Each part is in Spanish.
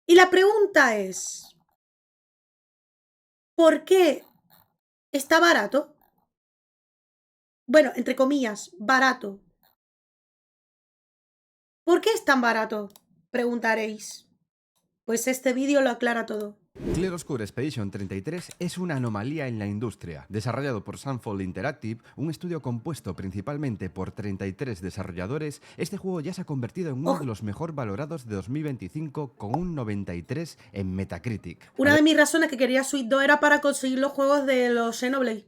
Y la pregunta es, ¿por qué está barato? Bueno, entre comillas, barato. ¿Por qué es tan barato? Preguntaréis. Pues este vídeo lo aclara todo. Claroscuro Expedition 33 es una anomalía en la industria. Desarrollado por Sunfold Interactive, un estudio compuesto principalmente por 33 desarrolladores, este juego ya se ha convertido en uno de Ojo, los mejor valorados de 2025 con un 93 en Metacritic. una de mis razones que quería Switch 2 era para conseguir los juegos de los Xenoblade.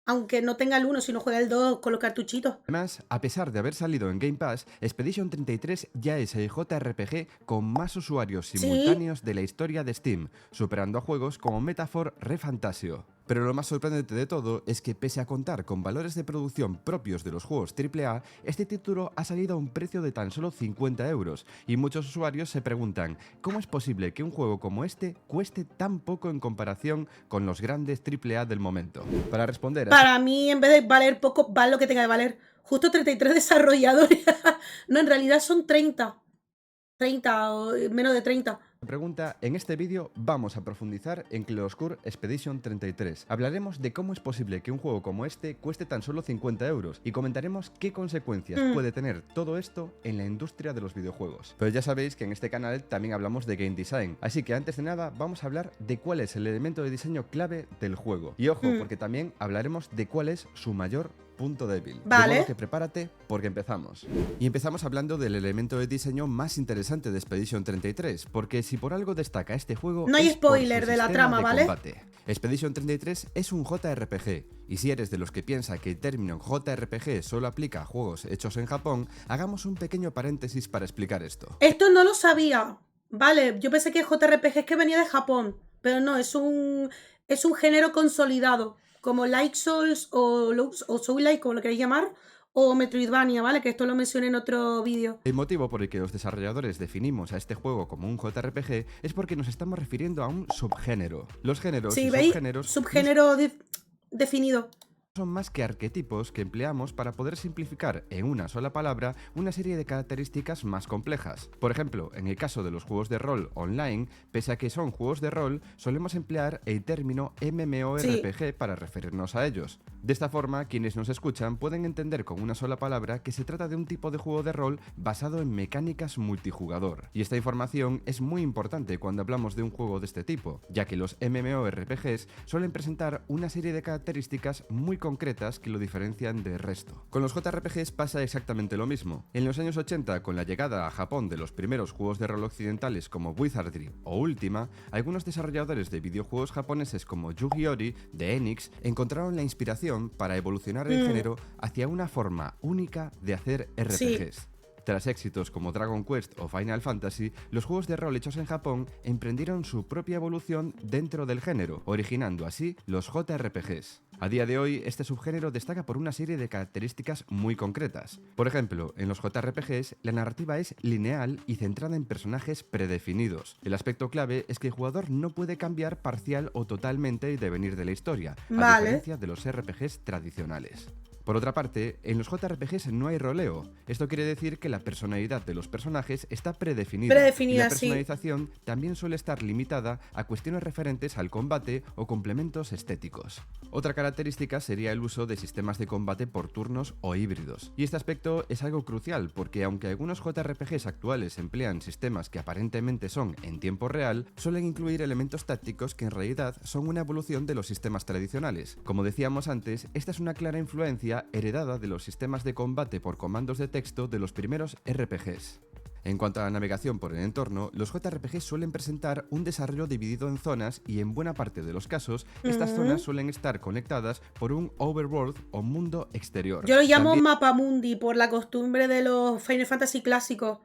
Aunque no tenga el 1, sino juega el 2 con los cartuchitos. Además, a pesar de haber salido en Game Pass, Expedition 33 ya es el JRPG con más usuarios Sí. simultáneos de la historia de Steam, superando a juegos como Metaphor Refantasio. Pero lo más sorprendente de todo es que pese a contar con valores de producción propios de los juegos AAA, este título ha salido a un precio de tan solo 50 euros, y muchos usuarios se preguntan, ¿cómo es posible que un juego como este cueste tan poco en comparación con los grandes AAA del momento? Para responder a esta Para mí, en vez de valer poco, vale lo que tenga que valer. Justo 33 desarrolladores. No, en realidad son 30. 30 o menos de 30. pregunta, en este vídeo vamos a profundizar en Claroscuro Expedition 33. Hablaremos de cómo es posible que un juego como este cueste tan solo 50 euros y comentaremos qué consecuencias puede tener todo esto en la industria de los videojuegos. Pero ya sabéis que en este canal también hablamos de game design, así que antes de nada vamos a hablar de cuál es el elemento de diseño clave del juego. Y ojo, porque también hablaremos de cuál es su mayor punto débil. De modo Vale. que prepárate porque empezamos. Y empezamos hablando del elemento de diseño más interesante de Expedition 33, porque si por algo destaca este juego No hay es por su spoiler de la sistema trama, de ¿vale? combate. Expedition 33 es un JRPG, y si eres de los que piensa que el término JRPG solo aplica a juegos hechos en Japón, hagamos un pequeño paréntesis para explicar esto. Esto no lo sabía. Vale, yo pensé que JRPG es que venía de Japón. Pero no, es un género consolidado. Como Like Souls o Soul-like, como lo queréis llamar. O Metroidvania, ¿vale? Que esto lo mencioné en otro vídeo. El motivo por el que los desarrolladores definimos a este juego como un JRPG es porque nos estamos refiriendo a un subgénero. Los géneros y Sí, ¿veis? subgéneros no Subgénero definido. son más que arquetipos que empleamos para poder simplificar en una sola palabra una serie de características más complejas. Por ejemplo, en el caso de los juegos de rol online, pese a que son juegos de rol, solemos emplear el término Sí. MMORPG para referirnos a ellos. De esta forma, quienes nos escuchan pueden entender con una sola palabra que se trata de un tipo de juego de rol basado en mecánicas multijugador. Y esta información es muy importante cuando hablamos de un juego de este tipo, ya que los MMORPGs suelen presentar una serie de características muy concretas que lo diferencian del resto. Con los JRPGs pasa exactamente lo mismo. En los años 80, con la llegada a Japón de los primeros juegos de rol occidentales como Wizardry o Ultima, algunos desarrolladores de videojuegos japoneses como Yugi Ori de Enix encontraron la inspiración para evolucionar el género hacia una forma única de hacer Sí. RPGs. Tras éxitos como Dragon Quest o Final Fantasy, los juegos de rol hechos en Japón emprendieron su propia evolución dentro del género, originando así los JRPGs. A día de hoy, este subgénero destaca por una serie de características muy concretas. Por ejemplo, en los JRPGs, la narrativa es lineal y centrada en personajes predefinidos. El aspecto clave es que el jugador no puede cambiar parcial o totalmente el devenir de la historia, a Vale. diferencia de los RPGs tradicionales. Por otra parte, en los JRPGs no hay roleo. Esto quiere decir que la personalidad de los personajes está predefinida, y la Predefinida, sí. personalización también suele estar limitada a cuestiones referentes al combate o complementos estéticos. Otra característica sería el uso de sistemas de combate por turnos o híbridos. Y este aspecto es algo crucial porque aunque algunos JRPGs actuales emplean sistemas que aparentemente son en tiempo real, suelen incluir elementos tácticos que en realidad son una evolución de los sistemas tradicionales. Como decíamos antes, esta es una clara influencia heredada de los sistemas de combate por comandos de texto de los primeros RPGs. En cuanto a la navegación por el entorno, los JRPGs suelen presentar un desarrollo dividido en zonas y en buena parte de los casos, estas zonas suelen estar conectadas por un overworld o mundo exterior. Yo lo llamo También mapamundi por la costumbre de los Final Fantasy clásicos.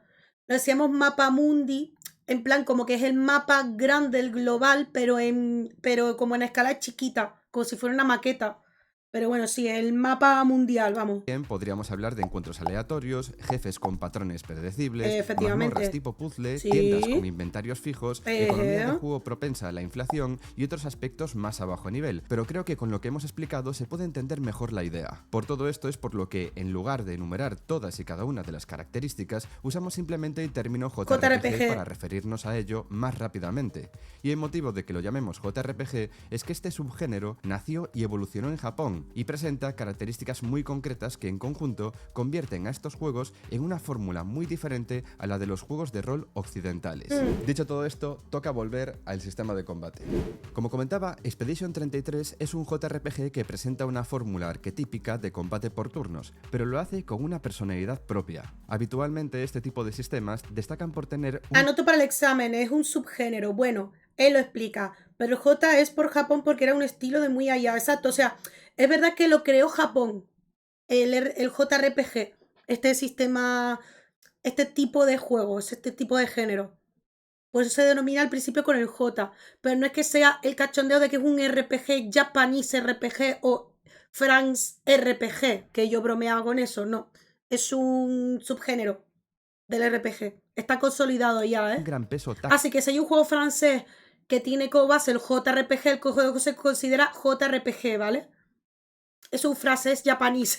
Lo decíamos mapamundi, en plan como que es el mapa grande, el global, pero como en escala chiquita, como si fuera una maqueta. Pero bueno, sí, el mapa mundial, vamos. También podríamos hablar de encuentros aleatorios, jefes con patrones predecibles, mazmorras Efectivamente. tipo puzzle, tiendas con Sí. inventarios fijos, economía de Ejé. juego propensa a la inflación y otros aspectos más a bajo nivel, pero creo que con lo que hemos explicado se puede entender mejor la idea. Por todo esto es por lo que, en lugar de enumerar todas y cada una de las características, usamos simplemente el término JRPG para JRPG. referirnos a ello más rápidamente. Y el motivo de que lo llamemos JRPG es que este subgénero nació y evolucionó en Japón y presenta características muy concretas que en conjunto convierten a estos juegos en una fórmula muy diferente a la de los juegos de rol occidentales. Dicho todo esto, toca volver al sistema de combate. Como comentaba, Expedition 33 es un JRPG que presenta una fórmula arquetípica de combate por turnos, pero lo hace con una personalidad propia. Habitualmente este tipo de sistemas destacan por tener un Anoto para el examen, es un subgénero. Bueno, él lo explica. Pero J es por Japón porque era un estilo de muy allá. Exacto, o sea, es verdad que lo creó Japón, el JRPG, este sistema, este tipo de juegos, este tipo de género. Por eso se denomina al principio con el J. Pero no es que sea el cachondeo de que es un RPG, Japanese RPG o France RPG, que yo bromeaba con eso, no. Es un subgénero del RPG. Está consolidado ya, ¿eh? gran peso Así que si hay un juego francés que tiene como base el JRPG, el juego se considera JRPG, ¿vale? Es un francés japonés.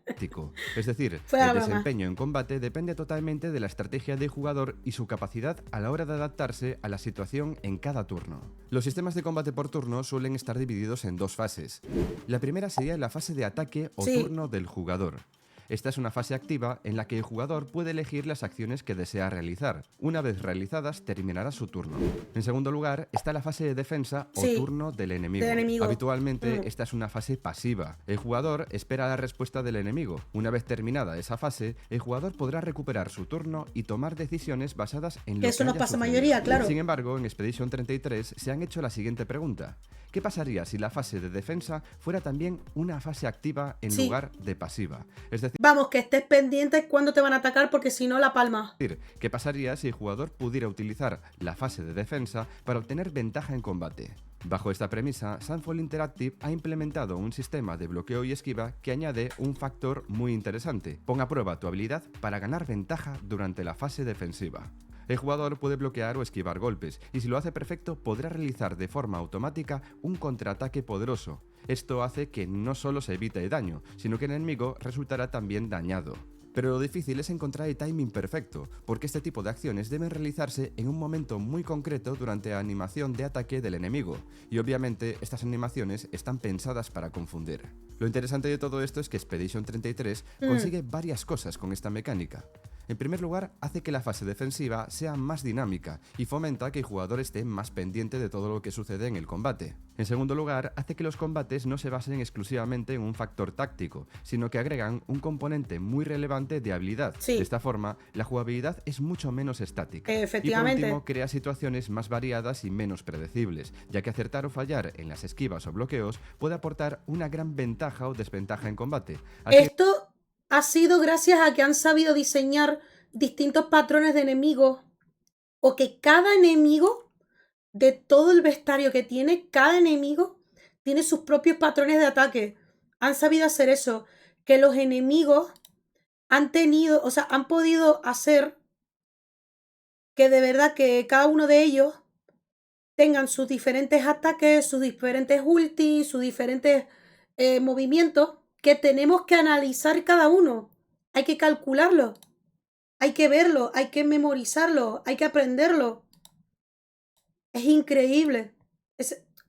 táctico. Es decir, Fue el la broma. desempeño en combate depende totalmente de la estrategia del jugador y su capacidad a la hora de adaptarse a la situación en cada turno. Los sistemas de combate por turno suelen estar divididos en dos fases. La primera sería la fase de ataque o Sí. turno del jugador. Esta es una fase activa en la que el jugador puede elegir las acciones que desea realizar. Una vez realizadas, terminará su turno. En segundo lugar, está la fase de defensa o Sí. turno del enemigo. Del enemigo. Habitualmente, esta es una fase pasiva. El jugador espera la respuesta del enemigo. Una vez terminada esa fase, el jugador podrá recuperar su turno y tomar decisiones basadas en lo Que que eso nos haya pasa sucedido. mayoría, claro. Sin embargo, en Expedition 33 se han hecho la siguiente pregunta. ¿Qué pasaría si la fase de defensa fuera también una fase activa en Sí. lugar de pasiva? Es decir, Vamos, que estés pendiente cuando te van a atacar porque si no, la palma. ¿qué pasaría si el jugador pudiera utilizar la fase de defensa para obtener ventaja en combate? Bajo esta premisa, Sunfall Interactive ha implementado un sistema de bloqueo y esquiva que añade un factor muy interesante. Pon a prueba tu habilidad para ganar ventaja durante la fase defensiva. El jugador puede bloquear o esquivar golpes, y si lo hace perfecto podrá realizar de forma automática un contraataque poderoso. Esto hace que no solo se evite el daño, sino que el enemigo resultará también dañado. Pero lo difícil es encontrar el timing perfecto, porque este tipo de acciones deben realizarse en un momento muy concreto durante la animación de ataque del enemigo, y obviamente estas animaciones están pensadas para confundir. Lo interesante de todo esto es que Expedition 33 consigue varias cosas con esta mecánica. En primer lugar, hace que la fase defensiva sea más dinámica y fomenta que el jugador esté más pendiente de todo lo que sucede en el combate. En segundo lugar, hace que los combates no se basen exclusivamente en un factor táctico, sino que agregan un componente muy relevante de habilidad. Sí. De esta forma, la jugabilidad es mucho menos estática. Efectivamente. Y por último, crea situaciones más variadas y menos predecibles, ya que acertar o fallar en las esquivas o bloqueos puede aportar una gran ventaja o desventaja en combate. Esto ha sido gracias a que han sabido diseñar distintos patrones de enemigos o que cada enemigo, de todo el vestuario que tiene, cada enemigo tiene sus propios patrones de ataque. Han sabido hacer eso, que los enemigos han tenido, o sea, han podido hacer que de verdad que cada uno de ellos tengan sus diferentes ataques, sus diferentes ultis, sus diferentes movimientos que tenemos que analizar cada uno. Hay que calcularlo, hay que verlo, hay que memorizarlo, hay que aprenderlo. Es increíble.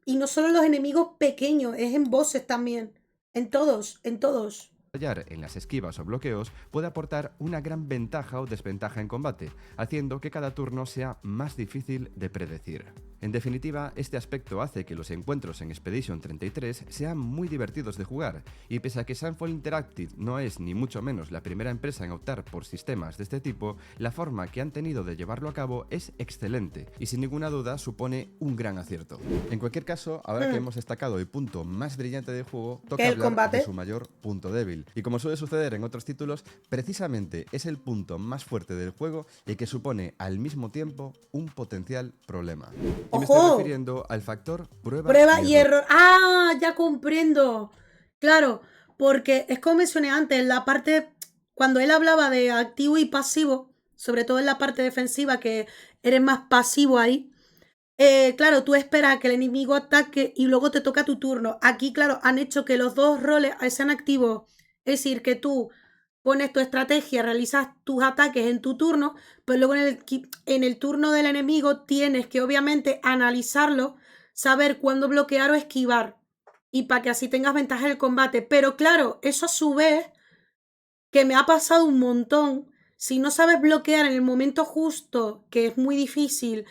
Y no solo en los enemigos pequeños, es en bosses también. En todos, en todos. Fallar en las esquivas o bloqueos puede aportar una gran ventaja o desventaja en combate, haciendo que cada turno sea más difícil de predecir. En definitiva, este aspecto hace que los encuentros en Expedition 33 sean muy divertidos de jugar, y pese a que Sunfall Interactive no es ni mucho menos la primera empresa en optar por sistemas de este tipo, la forma que han tenido de llevarlo a cabo es excelente, y sin ninguna duda supone un gran acierto. En cualquier caso, ahora que hemos destacado el punto más brillante del juego, toca El hablar combate. de su mayor punto débil. Y como suele suceder en otros títulos, precisamente es el punto más fuerte del juego y que supone al mismo tiempo un potencial problema. Y me estoy ¡Ojo! refiriendo al factor prueba Prueba y y error. error. ¡Ah! Ya comprendo. Claro, porque es como mencioné antes, en la parte, cuando él hablaba de activo y pasivo, sobre todo en la parte defensiva, que eres más pasivo ahí, claro, tú esperas que el enemigo ataque y luego te toca tu turno. Aquí, claro, han hecho que los dos roles sean activos. Es decir, que tú pones tu estrategia, realizas tus ataques en tu turno, pero luego en el turno del enemigo tienes que obviamente analizarlo, saber cuándo bloquear o esquivar. Y para que así tengas ventaja en el combate. Pero claro, eso a su vez, que me ha pasado un montón. Si no sabes bloquear en el momento justo, que es muy difícil,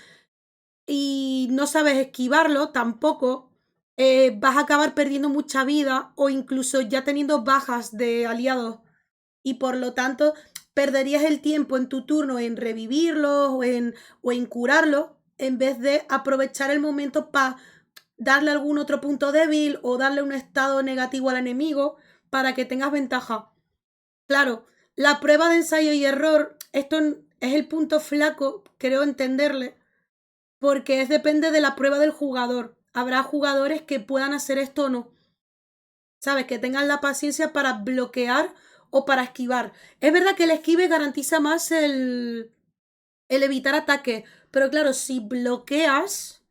y no sabes esquivarlo tampoco, vas a acabar perdiendo mucha vida o incluso ya teniendo bajas de aliados. Y por lo tanto, perderías el tiempo en tu turno en revivirlos o en curarlos en vez de aprovechar el momento para darle algún otro punto débil o darle un estado negativo al enemigo para que tengas ventaja. Claro, la prueba de ensayo y error, esto es el punto flaco, creo entenderle, porque depende de la prueba del jugador. Habrá jugadores que puedan hacer esto o no. ¿Sabes? Que tengan la paciencia para bloquear o para esquivar. Es verdad que el esquive garantiza más el evitar ataques. Pero claro, si bloqueas,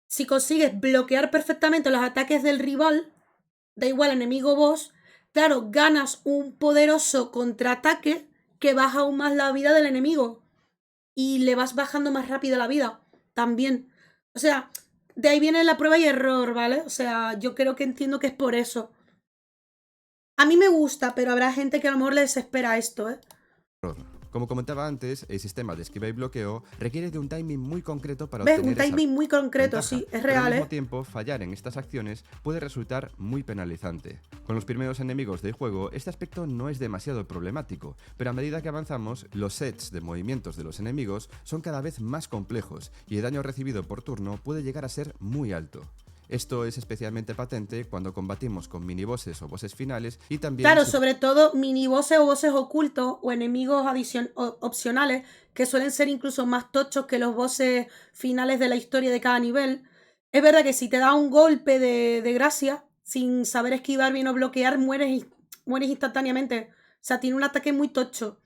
si consigues bloquear perfectamente los ataques del rival, da igual enemigo o boss, claro, ganas un poderoso contraataque que baja aún más la vida del enemigo. Y le vas bajando más rápido la vida también. O sea, de ahí viene la prueba y error, ¿vale? O sea, yo creo que entiendo que es por eso. A mí me gusta, pero habrá gente que a lo mejor le desespera esto, ¿eh? Como comentaba antes, el sistema de esquiva y bloqueo requiere de un timing muy concreto para ¿Ves? Un obtener esa timing muy concreto, ventaja, sí, es pero al real, mismo ¿eh? tiempo fallar en estas acciones puede resultar muy penalizante. Con los primeros enemigos del juego este aspecto no es demasiado problemático, pero a medida que avanzamos los sets de movimientos de los enemigos son cada vez más complejos y el daño recibido por turno puede llegar a ser muy alto. Esto es especialmente patente cuando combatimos con minibosses o bosses finales y también Claro, sobre todo minibosses o bosses ocultos o enemigos opcionales que suelen ser incluso más tochos que los bosses finales de la historia de cada nivel. Es verdad que si te da un golpe de gracia, sin saber esquivar bien o bloquear, mueres instantáneamente. O sea, tiene un ataque muy tocho.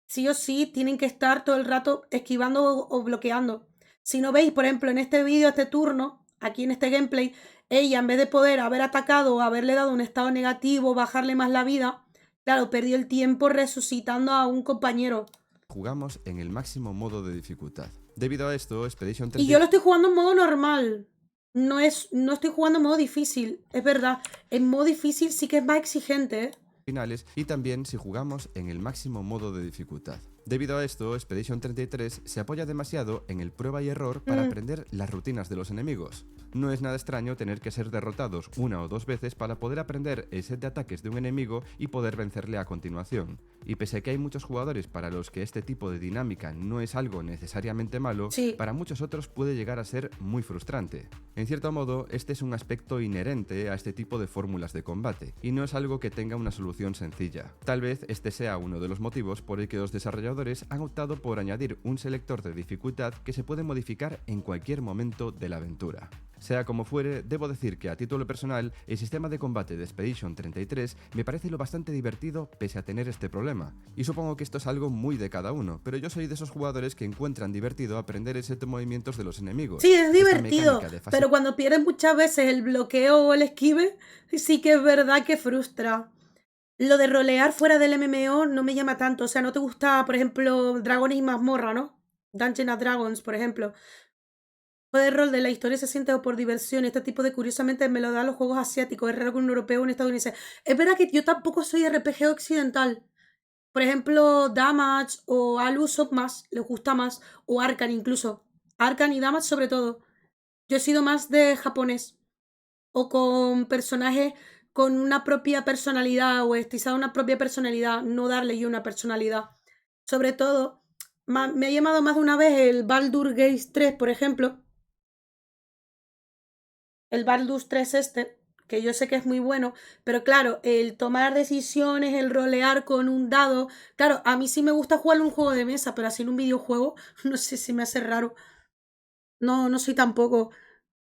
Sí o sí, tienen que estar todo el rato esquivando o bloqueando. Si no veis, por ejemplo, en este vídeo, este turno, aquí en este gameplay, ella en vez de poder haber atacado o haberle dado un estado negativo, bajarle más la vida, claro, perdió el tiempo resucitando a un compañero. jugamos en el máximo modo de dificultad. Debido a esto, Expedition Y yo 33 lo estoy jugando en modo normal. No estoy jugando en modo difícil, es verdad. En modo difícil sí que es más exigente, ¿eh? finales y también si jugamos en el máximo modo de dificultad. Debido a esto, Expedition 33 se apoya demasiado en el prueba y error para aprender las rutinas de los enemigos. No es nada extraño tener que ser derrotados una o dos veces para poder aprender el set de ataques de un enemigo y poder vencerle a continuación. Y pese a que hay muchos jugadores para los que este tipo de dinámica no es algo necesariamente malo, Sí. para muchos otros puede llegar a ser muy frustrante. En cierto modo, este es un aspecto inherente a este tipo de fórmulas de combate, y no es algo que tenga una solución sencilla. Tal vez este sea uno de los motivos por el que los desarrolladores han optado por añadir un selector de dificultad que se puede modificar en cualquier momento de la aventura. Sea como fuere, debo decir que a título personal, el sistema de combate de Expedition 33 me parece lo bastante divertido pese a tener este problema. Y supongo que esto es algo muy de cada uno, pero yo soy de esos jugadores que encuentran divertido aprender el set de movimientos de los enemigos. Sí, es Esta divertido, mecánica de fase pero cuando pierdes muchas veces el bloqueo o el esquive, sí que es verdad que frustra. Lo de rolear fuera del MMO no me llama tanto. O sea, no te gusta, por ejemplo, Dragones y Mazmorra, ¿no? Dungeons and Dragons, por ejemplo. O de rol de la historia se siente o por diversión. Este tipo de curiosamente me lo dan los juegos asiáticos. Es raro que un europeo o un estadounidense. Es verdad que yo tampoco soy RPG occidental. Por ejemplo, Damage o Alus son más, les gusta más. O Arcan incluso. Arcan y Damage sobre todo. Yo he sido más de japonés. O con personajes con una propia personalidad o estilizado una propia personalidad, no darle yo una personalidad. Sobre todo, me ha llamado más de una vez el Baldur's Gate 3, por ejemplo. El Baldur's 3 este, que yo sé que es muy bueno, pero claro, el tomar decisiones, el rolear con un dado, claro, a mí sí me gusta jugar un juego de mesa, pero así en un videojuego, no sé si me hace raro. No, no soy tampoco.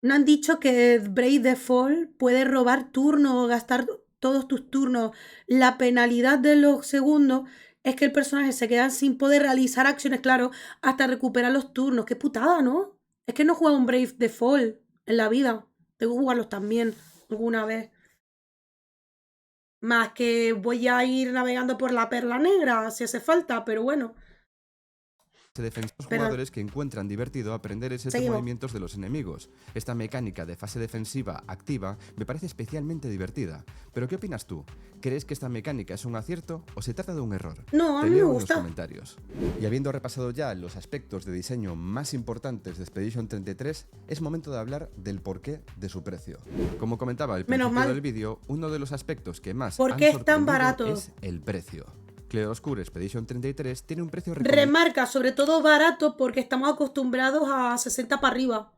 No han dicho que Brave Default puede robar turnos o gastar todos tus turnos. La penalidad de los segundos es que el personaje se queda sin poder realizar acciones, claro, hasta recuperar los turnos. Qué putada, ¿no? Es que no he jugado un Brave Default en la vida. Tengo que jugarlos también alguna vez. Más que voy a ir navegando por la Perla Negra si hace falta, pero bueno. Los Pero jugadores que encuentran divertido aprender el set de seguimos. movimientos de los enemigos. Esta mecánica de fase defensiva activa me parece especialmente divertida. Pero ¿qué opinas tú? ¿Crees que esta mecánica es un acierto o se trata de un error? No, a Te mí me leo en los gusta. comentarios. Y habiendo repasado ya los aspectos de diseño más importantes de Expedition 33, es momento de hablar del porqué de su precio. Como comentaba al Menos principio mal. del vídeo, uno de los aspectos que más ¿Por han qué es tan sorprendido barato? es el precio. Claroscuro Expedition 33 tiene un precio recomendado. Remarca, sobre todo barato, porque estamos acostumbrados a 60 para arriba.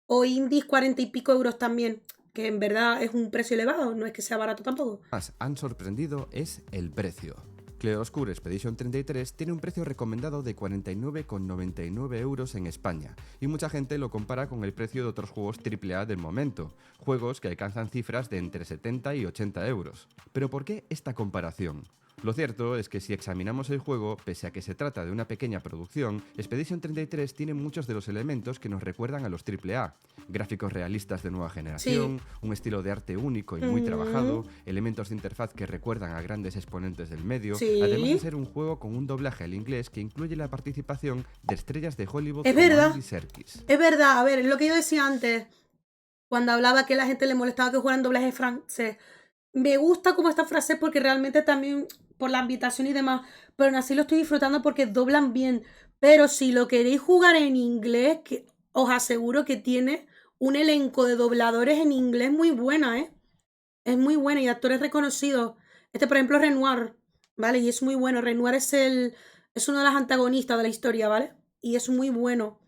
O indies 40 y pico euros también. Que en verdad es un precio elevado, no es que sea barato tampoco. Más han sorprendido es el precio. Claroscuro Expedition 33 tiene un precio recomendado de 49,99 euros en España, y mucha gente lo compara con el precio de otros juegos AAA del momento, juegos que alcanzan cifras de entre 70 y 80 euros. ¿Pero por qué esta comparación? Lo cierto es que si examinamos el juego, pese a que se trata de una pequeña producción, Expedition 33 tiene muchos de los elementos que nos recuerdan a los AAA. Gráficos realistas de nueva generación, un estilo de arte único y muy trabajado, elementos de interfaz que recuerdan a grandes exponentes del medio, además de ser un juego con un doblaje al inglés que incluye la participación de estrellas de Hollywood Es como verdad. Andy Serkis. Es verdad, a ver, es lo que yo decía antes, cuando hablaba que a la gente le molestaba que jugaran doblaje francés. Me gusta como esta frase porque realmente también por la ambientación y demás, pero aún así lo estoy disfrutando porque doblan bien. Pero si lo queréis jugar en inglés, que os aseguro que tiene un elenco de dobladores en inglés muy buena, ¿eh? Es muy buena y actores reconocidos. Este, por ejemplo, Renoir, ¿vale? Y es muy bueno. Renoir es uno de los antagonistas de la historia, ¿vale? Y es muy bueno.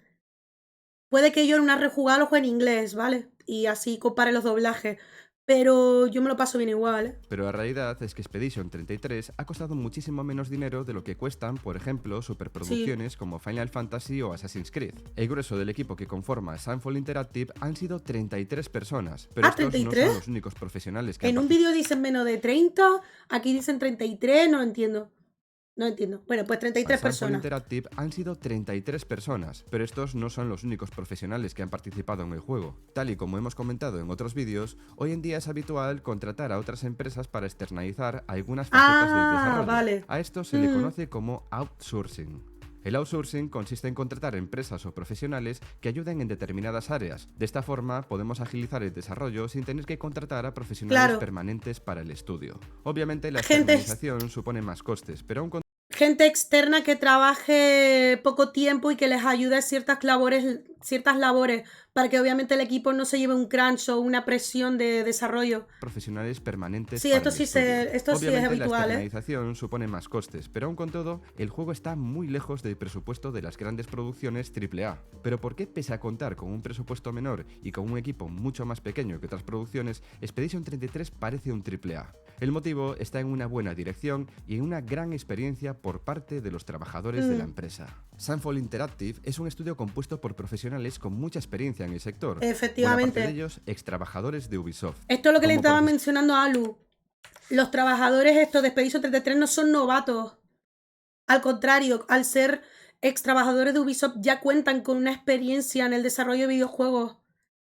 Puede que yo en una rejugada lo juegue en inglés, ¿vale? Y así compare los doblajes. Pero yo me lo paso bien igual, ¿eh? Pero la realidad es que Expedition 33 ha costado muchísimo menos dinero de lo que cuestan, por ejemplo, superproducciones como Final Fantasy o Assassin's Creed. El grueso del equipo que conforma Sunfall Interactive han sido 33 personas, pero estos no son 33. los únicos profesionales que han En un participado. vídeo dicen menos de 30, aquí dicen 33, no lo entiendo. No entiendo. Bueno, pues 33 Sunfall personas. Interactive han sido 33 personas, pero estos no son los únicos profesionales que han participado en el juego. Tal y como hemos comentado en otros vídeos, hoy en día es habitual contratar a otras empresas para externalizar algunas facetas del desarrollo. Vale. A esto se le conoce como outsourcing. El outsourcing consiste en contratar empresas o profesionales que ayuden en determinadas áreas. De esta forma podemos agilizar el desarrollo sin tener que contratar a profesionales permanentes para el estudio. Obviamente la externalización supone más costes, pero aún gente externa que trabaje poco tiempo y que les ayude a ciertas labores, para que obviamente el equipo no se lleve un crunch o una presión de desarrollo. Profesionales permanentes. Sí, para esto el sí, estudio. esto sí es Obviamente, habitual, la ¿eh? externalización supone más costes, pero aún con todo, el juego está muy lejos del presupuesto de las grandes producciones AAA. Pero ¿por qué, pese a contar con un presupuesto menor y con un equipo mucho más pequeño que otras producciones, Expedition 33 parece un AAA? El motivo está en una buena dirección y en una gran experiencia por parte de los trabajadores de la empresa. Sunfall Interactive es un estudio compuesto por profesionales con mucha experiencia en el sector. Efectivamente. Buena parte de ellos ex trabajadores de Ubisoft. Esto es lo que le estaba mencionando a Alu. Los trabajadores estos de Expedition 33 no son novatos. Al contrario, al ser ex trabajadores de Ubisoft ya cuentan con una experiencia en el desarrollo de videojuegos.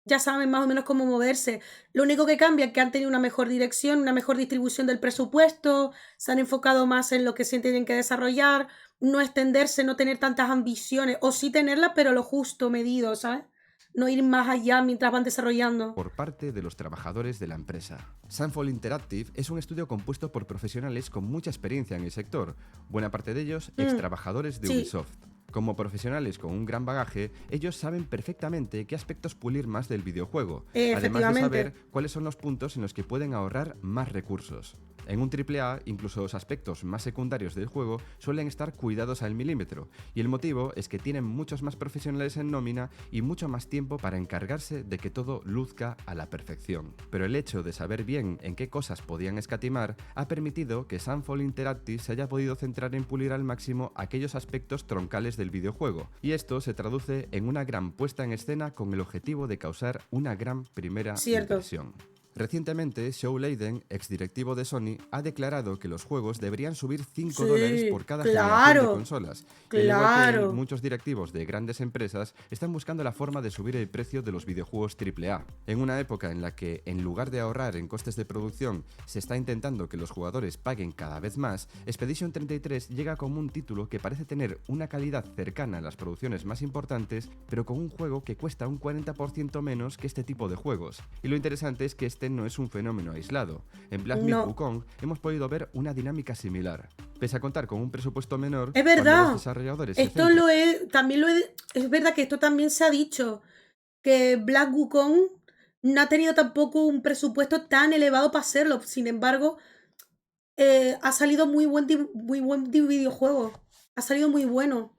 Ya saben más o menos cómo moverse. Lo único que cambia es que han tenido una mejor dirección, una mejor distribución del presupuesto, se han enfocado más en lo que sí tienen que desarrollar, no extenderse, no tener tantas ambiciones, o sí tenerlas, pero lo justo medido, ¿sabes? No ir más allá mientras van desarrollando. Por parte de los trabajadores de la empresa. Sunfall Interactive es un estudio compuesto por profesionales con mucha experiencia en el sector, buena parte de ellos ex trabajadores de Ubisoft. Como profesionales con un gran bagaje, ellos saben perfectamente qué aspectos pulir más del videojuego, además de saber cuáles son los puntos en los que pueden ahorrar más recursos. En un AAA, incluso los aspectos más secundarios del juego suelen estar cuidados al milímetro, y el motivo es que tienen muchos más profesionales en nómina y mucho más tiempo para encargarse de que todo luzca a la perfección. Pero el hecho de saber bien en qué cosas podían escatimar ha permitido que Sunfall Interactive se haya podido centrar en pulir al máximo aquellos aspectos troncales del videojuego, y esto se traduce en una gran puesta en escena con el objetivo de causar una gran primera Cierto. impresión. Recientemente, Shaw Layden, exdirectivo de Sony, ha declarado que los juegos deberían subir $5 Sí, por cada generación de claro, consolas. Y al igual que él, claro. muchos directivos de grandes empresas están buscando la forma de subir el precio de los videojuegos AAA. En una época en la que, en lugar de ahorrar en costes de producción, se está intentando que los jugadores paguen cada vez más, Expedition 33 llega como un título que parece tener una calidad cercana a las producciones más importantes, pero con un juego que cuesta un 40% menos que este tipo de juegos. Y lo interesante es que este no es un fenómeno aislado. En Black Myth No. Wukong hemos podido ver una dinámica similar. Pese a contar con un presupuesto menor, Es cuando los verdad. desarrolladores se Esto centran también es verdad que esto también se ha dicho, que Black Wukong no ha tenido tampoco un presupuesto tan elevado para hacerlo. Sin embargo, ha salido muy buen videojuego. Ha salido muy bueno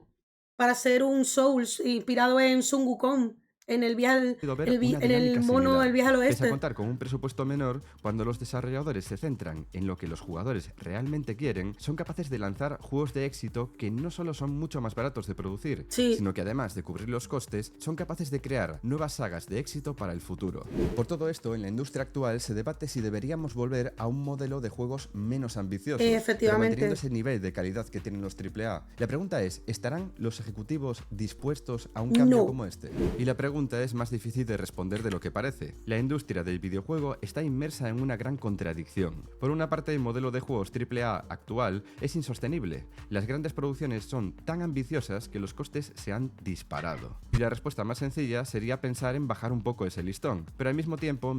para ser un Souls inspirado en Sun Wukong, en el viaje, ver una en el dinámica mono, similar. el viaje al Pese a oeste. contar con un presupuesto menor, cuando los desarrolladores se centran en lo que los jugadores realmente quieren, son capaces de lanzar juegos de éxito que no solo son mucho más baratos de producir, Sí. sino que además de cubrir los costes, son capaces de crear nuevas sagas de éxito para el futuro. Por todo esto, en la industria actual se debate si deberíamos volver a un modelo de juegos menos ambiciosos, pero Efectivamente. manteniendo ese nivel de calidad que tienen los AAA. La pregunta es, ¿estarán los ejecutivos dispuestos a un cambio No. como este? Y la pregunta es más difícil de responder de lo que parece. La industria del videojuego está inmersa en una gran contradicción. Por una parte, el modelo de juegos AAA actual es insostenible. Las grandes producciones son tan ambiciosas que los costes se han disparado. Y la respuesta más sencilla sería pensar en bajar un poco ese listón, pero al mismo tiempo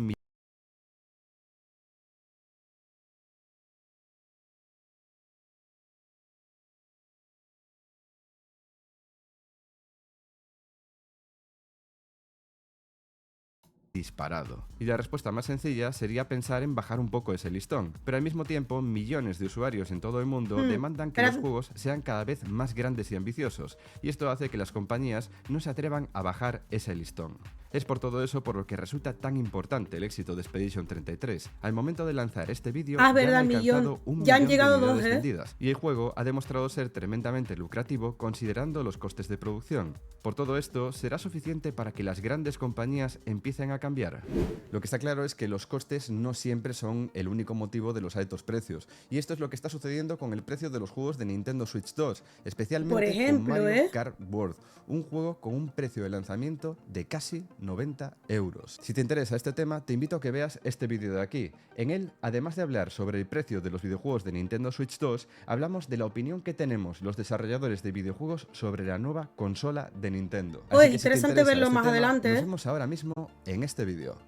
disparado. Y la respuesta más sencilla sería pensar en bajar un poco ese listón, pero al mismo tiempo millones de usuarios en todo el mundo demandan que los juegos sean cada vez más grandes y ambiciosos, y esto hace que las compañías no se atrevan a bajar ese listón. Es por todo eso por lo que resulta tan importante el éxito de Expedition 33. Al momento de lanzar este vídeo ya verdad, han alcanzado un ya han millón de llegado unidades 2, vendidas, y el juego ha demostrado ser tremendamente lucrativo considerando los costes de producción. Por todo esto, ¿será suficiente para que las grandes compañías empiecen a cambiar? Lo que está claro es que los costes no siempre son el único motivo de los altos precios, y esto es lo que está sucediendo con el precio de los juegos de Nintendo Switch 2, especialmente Por ejemplo, con Mario Kart World, un juego con un precio de lanzamiento de casi 90 euros. Si te interesa este tema, te invito a que veas este vídeo de aquí. En él, además de hablar sobre el precio de los videojuegos de Nintendo Switch 2, hablamos de la opinión que tenemos los desarrolladores de videojuegos sobre la nueva consola de Nintendo. Pues Así que si te interesante interesa verlo este más tema, adelante, nos ¿eh? vemos ahora mismo en este vídeo.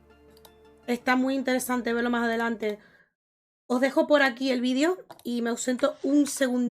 Está muy interesante verlo más adelante. Os dejo por aquí el vídeo y me ausento un segundo.